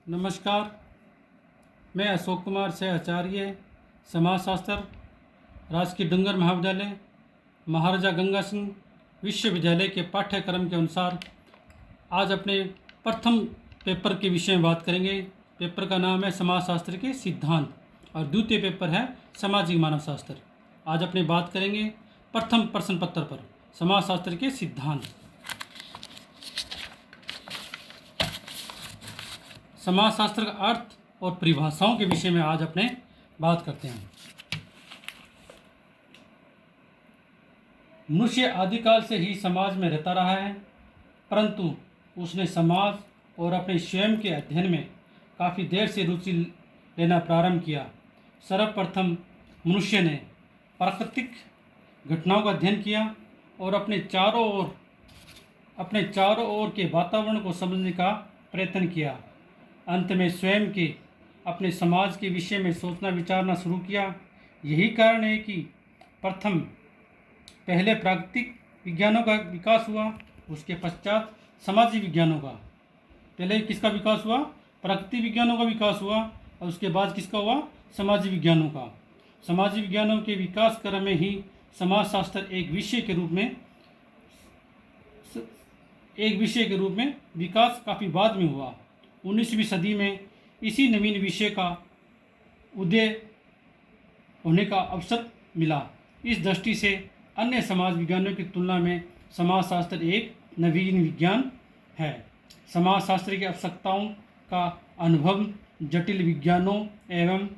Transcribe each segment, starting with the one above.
नमस्कार। मैं अशोक कुमार से आचार्य समाजशास्त्र राजकीय डूंगर महाविद्यालय महाराजा गंगा सिंह विश्वविद्यालय के पाठ्यक्रम के अनुसार आज अपने प्रथम पेपर के विषय में बात करेंगे। पेपर का नाम है समाजशास्त्र के सिद्धांत और द्वितीय पेपर है सामाजिक मानव शास्त्र। आज अपने बात करेंगे प्रथम प्रश्न पत्र पर समाजशास्त्र के सिद्धांत। समाजशास्त्र का अर्थ और परिभाषाओं के विषय में आज अपने बात करते हैं। मनुष्य आदिकाल से ही समाज में रहता रहा है, परंतु उसने समाज और अपने स्वयं के अध्ययन में काफ़ी देर से रुचि लेना प्रारंभ किया। सर्वप्रथम मनुष्य ने प्राकृतिक घटनाओं का अध्ययन किया और अपने चारों ओर के वातावरण को समझने का प्रयत्न किया। अंत में स्वयं के अपने समाज के विषय में सोचना विचारना शुरू किया। यही कारण है कि पहले प्राकृतिक विज्ञानों का विकास हुआ, उसके पश्चात सामाजिक विज्ञानों का। पहले किसका विकास हुआ? प्राकृतिक विज्ञानों का विकास हुआ और उसके बाद किसका हुआ? सामाजिक विज्ञानों का। सामाजिक विज्ञानों के विकास क्रम में ही समाजशास्त्र एक विषय के रूप में विकास काफ़ी बाद में हुआ। 19वीं सदी में इसी नवीन विषय का उदय होने का अवसर मिला। इस दृष्टि से अन्य समाज विज्ञानों की तुलना में समाजशास्त्र एक नवीन विज्ञान है। समाजशास्त्र की आवश्यकताओं का अनुभव जटिल विज्ञानों एवं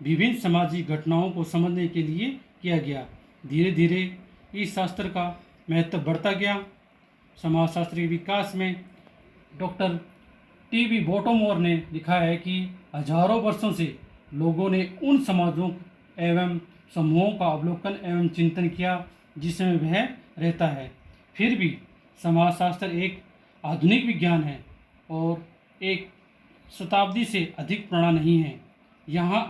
विभिन्न सामाजिक घटनाओं को समझने के लिए किया गया। धीरे धीरे इस शास्त्र का महत्व बढ़ता गया। समाजशास्त्र के विकास में डॉक्टर टी.बी. बोटोमोर ने लिखा है कि हजारों वर्षों से लोगों ने उन समाजों एवं समूहों का अवलोकन एवं चिंतन किया जिसमें वह रहता है। फिर भी समाजशास्त्र एक आधुनिक विज्ञान है और एक शताब्दी से अधिक पुराना नहीं है। यहाँ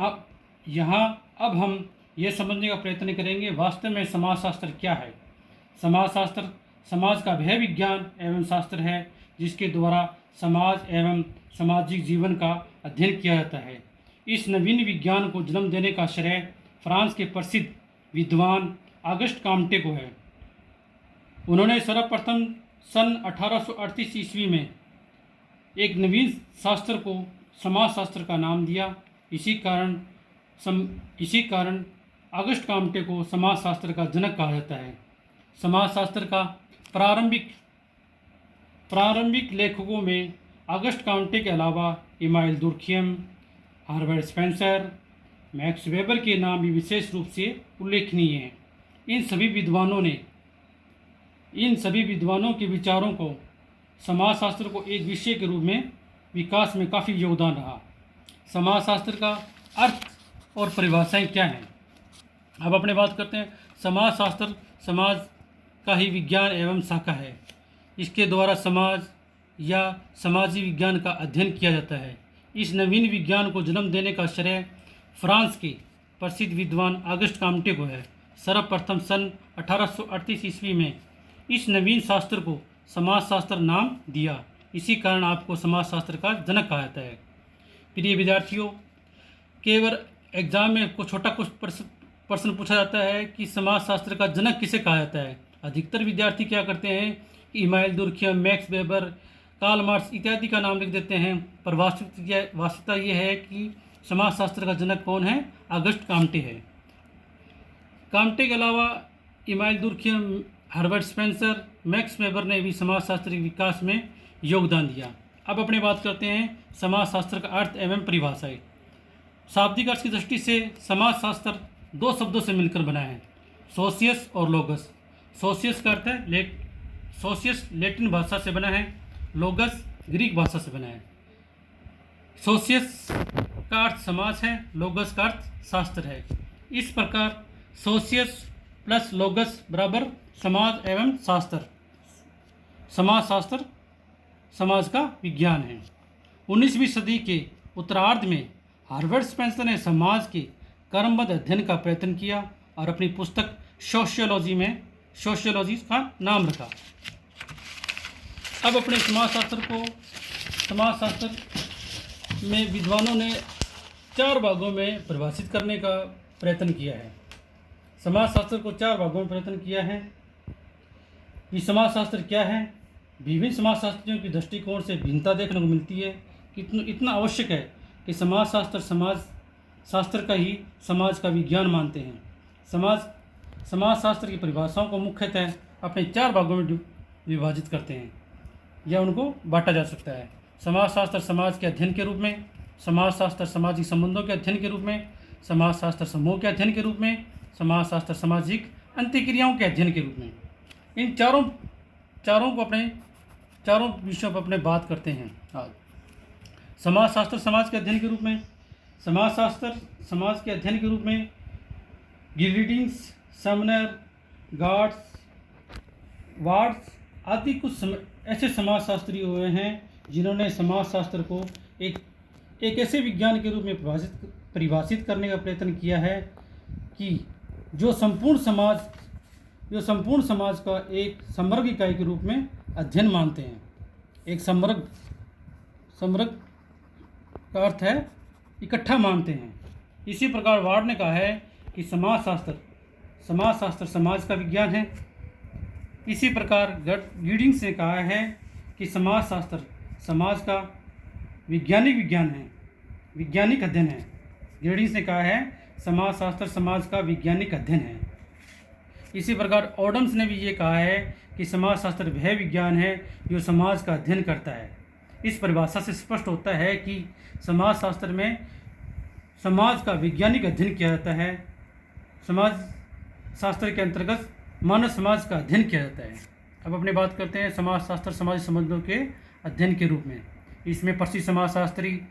अब हम यह समझने का प्रयत्न करेंगे वास्तव में समाजशास्त्र क्या है। समाजशास्त्र समाज का वह विज्ञान एवं शास्त्र है जिसके द्वारा समाज एवं सामाजिक जीवन का अध्ययन किया जाता है। इस नवीन विज्ञान को जन्म देने का श्रेय फ्रांस के प्रसिद्ध विद्वान ऑगस्ट कॉम्टे को है। उन्होंने सर्वप्रथम सन 1838 ईस्वी में एक नवीन शास्त्र को समाजशास्त्र का नाम दिया। इसी कारण ऑगस्ट कॉम्टे को समाजशास्त्र का जनक कहा जाता है। समाजशास्त्र का प्रारंभिक लेखकों में ऑगस्ट कॉम्टे के अलावा Emmanuel Durkheim, Herbert Spencer, Max Weber के नाम भी विशेष रूप से उल्लेखनीय हैं। इन सभी विद्वानों के विचारों को समाजशास्त्र को एक विषय के रूप में विकास में काफ़ी योगदान रहा। समाजशास्त्र का अर्थ और परिभाषाएं क्या हैं? अब अपने बात करते हैं। समाजशास्त्र समाज का ही विज्ञान एवं शाखा है। इसके द्वारा समाज या सामाजिक विज्ञान का अध्ययन किया जाता है। इस नवीन विज्ञान को जन्म देने का श्रेय फ्रांस के प्रसिद्ध विद्वान ऑगस्ट कॉम्टे को है। सर्वप्रथम सन 1838 ईस्वी में इस नवीन शास्त्र को समाजशास्त्र नाम दिया। इसी कारण आपको समाजशास्त्र का जनक कहा जाता है। प्रिय विद्यार्थियों, केवल एग्जाम में कुछ प्रश्न पूछा जाता है कि समाजशास्त्र का जनक किसे कहा जाता है। अधिकतर विद्यार्थी क्या करते हैं कि Emmanuel Durkheim, Max Weber, Karl Marx इत्यादि का नाम लिख देते हैं, पर वास्तविकता ये है कि समाजशास्त्र का जनक कौन है? ऑगस्ट कॉम्टे है। कॉम्टे के अलावा Emmanuel Durkheim, Herbert Spencer, Max Weber ने भी समाजशास्त्र के विकास में योगदान दिया। अब अपने बात करते हैं समाजशास्त्र का अर्थ एवं परिभाषाएं। शाब्दिक अर्थ की दृष्टि से समाजशास्त्र दो शब्दों से मिलकर बना है, सोशियस और लोगस। सोशियस का अर्थ है सोशियस लैटिन भाषा से बना है, लोगस ग्रीक भाषा से बना है। सोशियस का अर्थ समाज है, लोगस का अर्थ शास्त्र है। इस प्रकार सोशियस प्लस लोगस बराबर समाज एवं शास्त्र। समाजशास्त्र समाज का विज्ञान है। 19वीं सदी के उत्तरार्ध में हर्बर्ट स्पेंसर ने समाज के क्रमबद्ध अध्ययन का प्रयत्न किया और अपनी पुस्तक सोशियोलॉजी का नाम रखा। अब अपने समाजशास्त्र में विद्वानों ने 4 भागों में परिभाषित करने का प्रयत्न किया है। समाजशास्त्र को 4 भागों में प्रयत्न किया है कि समाजशास्त्र क्या है। विभिन्न समाजशास्त्रियों की दृष्टिकोण से भिन्नता देखने को मिलती है कि इतना आवश्यक है कि समाजशास्त्र का ही समाज का विज्ञान मानते हैं। समाजशास्त्र की परिभाषाओं को मुख्यतः अपने 4 भागों में विभाजित करते हैं या उनको बांटा जा सकता है। समाजशास्त्र समाज के अध्ययन के रूप में, समाजशास्त्र सामाजिक संबंधों के अध्ययन के रूप में, समाजशास्त्र समूह के अध्ययन के रूप में, समाजशास्त्र सामाजिक अंतःक्रियाओं के अध्ययन के रूप में। इन चारों को अपने चारों विषयों पर अपने बात करते हैं आज। समाजशास्त्र समाज के अध्ययन के रूप में, समाजशास्त्र समाज के अध्ययन के रूप में गिल्डिंग्स, समनर, गार्ड्स, वार्ड्स आदि कुछ ऐसे समाजशास्त्री हुए हैं जिन्होंने समाजशास्त्र को एक ऐसे विज्ञान के रूप में परिभाषित करने का प्रयत्न किया है कि जो संपूर्ण समाज का एक समग्र इकाई के रूप में अध्ययन मानते हैं। एक समग्र का अर्थ है इकट्ठा मानते हैं। इसी प्रकार वार्ड ने कहा है कि समाजशास्त्र समाज का विज्ञान है। इसी प्रकार गिडिंग्स ने कहा है कि समाजशास्त्र समाज का वैज्ञानिक अध्ययन है। गिडिंग्स ने कहा है समाजशास्त्र समाज का वैज्ञानिक अध्ययन है। इसी प्रकार ऑडम्स ने भी ये कहा है कि समाजशास्त्र वह विज्ञान है जो समाज का अध्ययन करता है। इस परिभाषा से स्पष्ट होता है कि समाजशास्त्र में समाज का वैज्ञानिक अध्ययन किया जाता है। समाजशास्त्र के अंतर्गत मानव समाज का अध्ययन किया जाता है। अब अपनी बात करते हैं समाजशास्त्र सामाजिक संबंधों के अध्ययन के रूप में। इसमें प्रसिद्ध समाजशास्त्री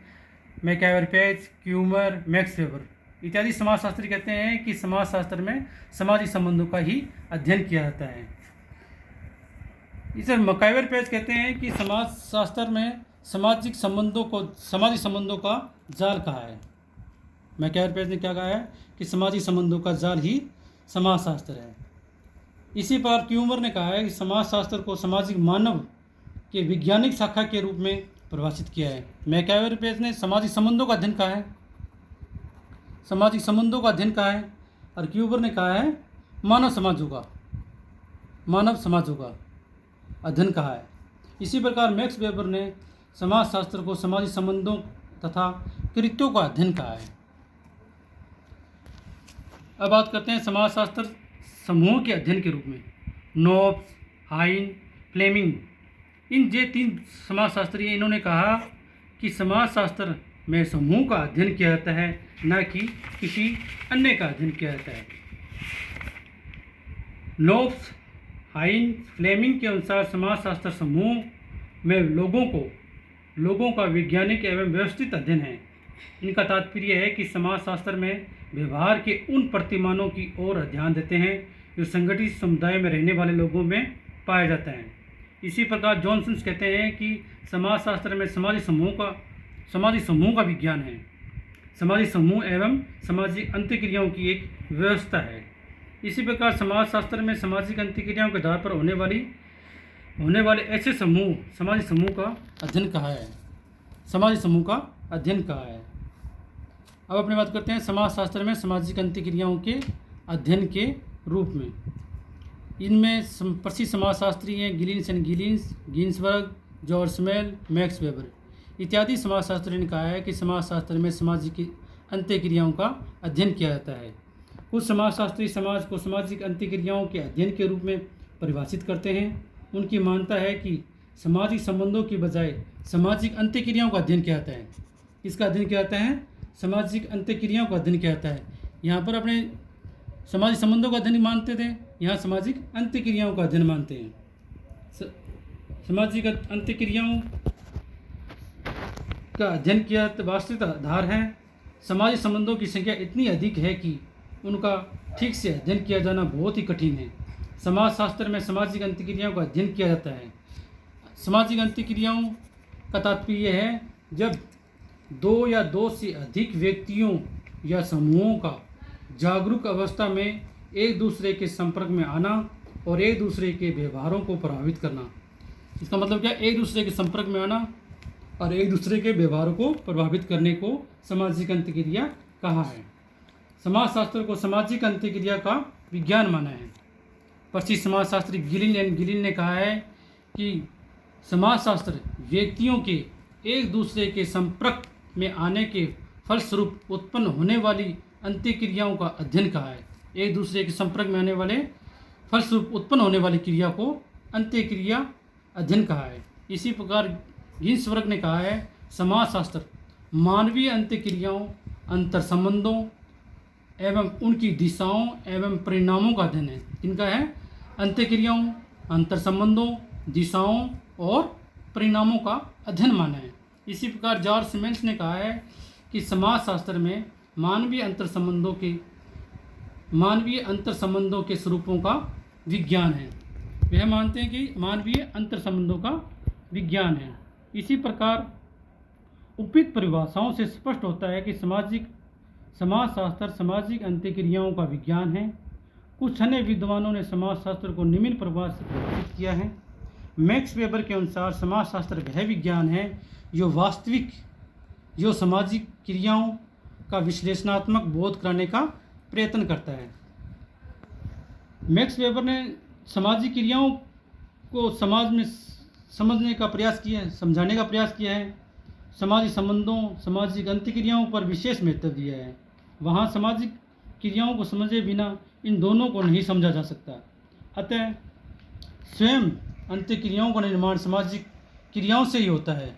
मैकाइवर पेज, क्यूमर, मैक्स वेबर इत्यादि समाजशास्त्री कहते हैं कि समाजशास्त्र में सामाजिक संबंधों का ही अध्ययन किया जाता है। इसे मैकाइवर पेज कहते हैं कि समाजशास्त्र में सामाजिक संबंधों का जाल कहा है। मैकाइवर पेज ने क्या कहा है कि सामाजिक संबंधों का जाल ही समाजशास्त्र है। इसी पर क्यूमर ने कहा है कि समाजशास्त्र को सामाजिक मानव के वैज्ञानिक शाखा के रूप में परिभाषित किया है। मैकाइवर पेज ने सामाजिक संबंधों का अध्ययन कहा है, और क्यूबर ने कहा है मानव समाजों का अध्ययन कहा है। इसी प्रकार मैक्स वेबर ने समाजशास्त्र को सामाजिक संबंधों तथा कृत्यों का अध्ययन कहा है। अब बात करते हैं समाजशास्त्र समूहों के अध्ययन के रूप में। नोब्स, हाइन, फ्लेमिंग इन 3 समाजशास्त्री इन्होंने कहा कि समाजशास्त्र में समूह का अध्ययन किया जाता है, न कि किसी अन्य का अध्ययन किया जाता है। नोब्स, हाइन, फ्लेमिंग के अनुसार समाजशास्त्र समूह में लोगों का वैज्ञानिक एवं व्यवस्थित अध्ययन है। इनका तात्पर्य है कि समाजशास्त्र में व्यवहार के उन प्रतिमानों की ओर ध्यान देते हैं जो संगठित समुदाय में रहने वाले लोगों में पाया जाता है। इसी प्रकार जॉनसन कहते हैं कि समाजशास्त्र में सामाजिक समूह का विज्ञान है। सामाजिक समूह एवं सामाजिक अंतःक्रियाओं की एक व्यवस्था है। इसी प्रकार समाजशास्त्र में सामाजिक अंतःक्रियाओं के आधार पर होने वाले ऐसे सामाजिक समूह का अध्ययन कहा है। अब अपनी बात करते हैं समाजशास्त्र में सामाजिक अंतःक्रियाओं के अध्ययन के रूप में। इनमें प्रसिद्ध समाजशास्त्री हैं गिलिंसबर्ग, जॉर्ज स्मेल, मैक्स वेबर इत्यादि समाजशास्त्री ने कहा है कि समाजशास्त्र में सामाजिक अंतःक्रियाओं का अध्ययन किया जाता है। कुछ समाजशास्त्री समाज को सामाजिक अंतःक्रियाओं के अध्ययन के रूप में परिभाषित करते हैं। उनकी मान्यता है कि सामाजिक संबंधों की बजाय सामाजिक अंतःक्रियाओं का अध्ययन किया जाता है। इसका अध्ययन किया जाता है, सामाजिक अंतःक्रियाओं का अध्ययन किया जाता है। यहाँ पर अपने सामाजिक संबंधों का अध्ययन मानते थे, यहाँ सामाजिक अंतःक्रियाओं का अध्ययन मानते हैं। सामाजिक अंतःक्रियाओं का अध्ययन किया वास्तविक आधार है। सामाजिक संबंधों की संख्या इतनी अधिक है कि उनका ठीक से अध्ययन किया जाना बहुत ही कठिन है। समाजशास्त्र में सामाजिक अंतःक्रियाओं का अध्ययन किया जाता है। सामाजिक अंतःक्रियाओं का तात्पर्य है जब 2 या 2 से अधिक व्यक्तियों या समूहों का जागरूक अवस्था में एक दूसरे के संपर्क में आना और एक दूसरे के व्यवहारों को प्रभावित करना। इसका मतलब क्या? एक दूसरे के संपर्क में आना और एक दूसरे के व्यवहार को प्रभावित करने को सामाजिक अंतःक्रिया कहा है। समाजशास्त्र को सामाजिक अंतःक्रिया का विज्ञान माना है। प्रसिद्ध समाजशास्त्री गिलिन ने कहा है कि समाजशास्त्र व्यक्तियों के एक दूसरे के संपर्क में आने के फलस्वरूप उत्पन्न होने वाली अंतःक्रियाओं का अध्ययन कहा है। एक दूसरे के संपर्क में आने वाले फलस्वरूप उत्पन्न होने वाली क्रिया को अंतःक्रिया अध्ययन कहा है। इसी प्रकार गिन्सबर्ग ने कहा है समाजशास्त्र मानवीय अंतःक्रियाओं, अंतर संबंधों एवं उनकी दिशाओं एवं परिणामों का अध्ययन है। इनका है अंतःक्रियाओं, अंतर संबंधों, दिशाओं और परिणामों का अध्ययन माना है। इसी प्रकार जॉर्ज सिमेंस ने कहा है कि समाजशास्त्र में मानवीय अंतर संबंधों के स्वरूपों का विज्ञान है। वह मानते हैं कि मानवीय अंतर संबंधों का विज्ञान है। इसी प्रकार उपयुक्त परिभाषाओं से स्पष्ट होता है कि समाजशास्त्र सामाजिक अंतःक्रियाओं का विज्ञान है। कुछ अन्य विद्वानों ने समाजशास्त्र को निम्न प्रकार से परिभाषित किया है। मैक्स वेबर के अनुसार समाजशास्त्र वह विज्ञान है जो सामाजिक क्रियाओं का विश्लेषणात्मक बोध कराने का प्रयत्न करता है। मैक्स वेबर ने सामाजिक क्रियाओं को समाज में समझने का प्रयास किया है, समझाने का प्रयास किया है। सामाजिक संबंधों, सामाजिक अंतःक्रियाओं पर विशेष महत्व दिया है। वहाँ सामाजिक क्रियाओं को समझे बिना इन दोनों को नहीं समझा जा सकता। अतः स्वयं अंतःक्रियाओं का निर्माण सामाजिक क्रियाओं से ही होता है।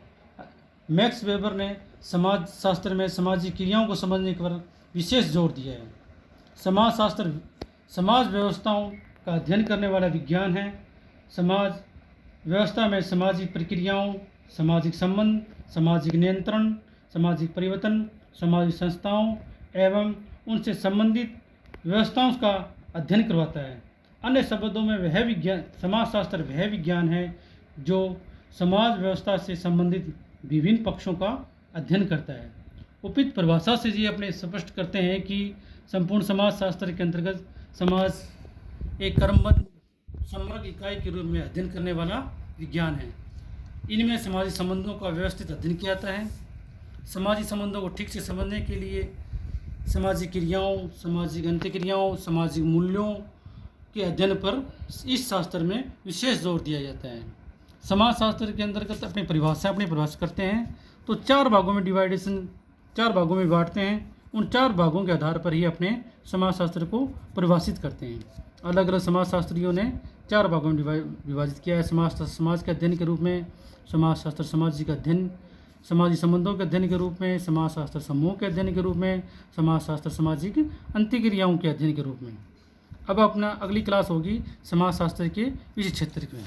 मैक्स वेबर ने समाजशास्त्र में सामाजिक क्रियाओं को समझने पर विशेष जोर दिया है। समाजशास्त्र समाज व्यवस्थाओं का अध्ययन करने वाला विज्ञान है। समाज व्यवस्था में सामाजिक प्रक्रियाओं, सामाजिक संबंध, सामाजिक नियंत्रण, सामाजिक परिवर्तन, सामाजिक संस्थाओं एवं उनसे संबंधित व्यवस्थाओं का अध्ययन करवाता है। अन्य शब्दों में समाजशास्त्र वह विज्ञान है जो समाज व्यवस्था से संबंधित विभिन्न पक्षों का अध्ययन करता है। उपयुक्त परिभाषा से ये अपने स्पष्ट करते हैं कि संपूर्ण समाजशास्त्र के अंतर्गत समाज एक क्रमबद्ध समग्र इकाई के रूप में अध्ययन करने वाला विज्ञान है। इनमें सामाजिक संबंधों का व्यवस्थित अध्ययन किया जाता है। सामाजिक संबंधों को ठीक से समझने के लिए सामाजिक क्रियाओं, सामाजिक अंतःक्रियाओं, सामाजिक मूल्यों के अध्ययन पर इस शास्त्र में विशेष जोर दिया जाता है। समाजशास्त्र के अंतर्गत अपनी परिभाषा करते हैं तो चार भागों में बांटते हैं। उन चार भागों के आधार पर ही अपने समाजशास्त्र को परिभाषित करते हैं। अलग अलग समाजशास्त्रियों ने चार भागों में विभाजित किया है। समाज के अध्ययन के रूप में, समाजशास्त्र सामाजिक अध्ययन सामाजिक संबंधों के अध्ययन के रूप में, समाजशास्त्र समूह के अध्ययन के रूप में, समाजशास्त्र सामाजिक अंतःक्रियाओं के अध्ययन के रूप में। अब अपना अगली क्लास होगी समाजशास्त्र के इस क्षेत्र में।